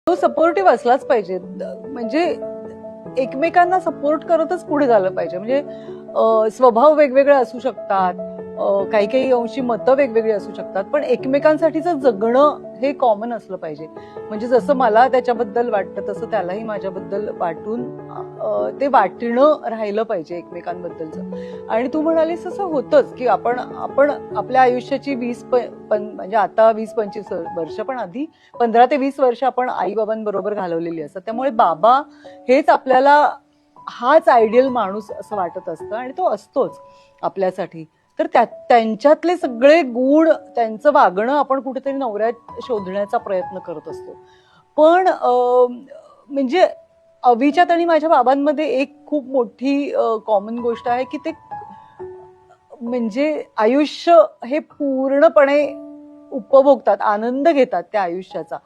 तो सपोर्टिव्ह असलाच पाहिजे. म्हणजे एकमेकांना सपोर्ट करतच पुढे झालं पाहिजे. म्हणजे स्वभाव वेगवेगळे असू शकतात, काही काही अंशी मतं वेगवेगळी असू शकतात, पण एकमेकांसाठीचं जगणं हे कॉमन असलं पाहिजे. म्हणजे जसं मला त्याच्याबद्दल वाटतं तसं त्यालाही माझ्याबद्दल वाटून ते वाटणं राहिलं पाहिजे एकमेकांबद्दलचं. आणि तू म्हणालीस तसं होतंच, की आपण आपण आपल्या आयुष्याची म्हणजे आता 20-25 वर्ष, पण आधी 15 ते 20 वर्ष आपण आई बाबांबरोबर घालवलेली असतात. त्यामुळे बाबा हेच आपल्याला हाच आयडियल माणूस असं वाटत असतं आणि तो असतोच आपल्यासाठी. तर त्यांच्यातले सगळे गुण, त्यांचं वागणं आपण कुठेतरी नवऱ्यात शोधण्याचा प्रयत्न करत असतो. पण म्हणजे अविच्यात आणि माझ्या बाबांमध्ये एक खूप मोठी कॉमन गोष्ट आहे, की ते म्हणजे आयुष्य हे पूर्णपणे उपभोगतात, आनंद घेतात त्या आयुष्याचा.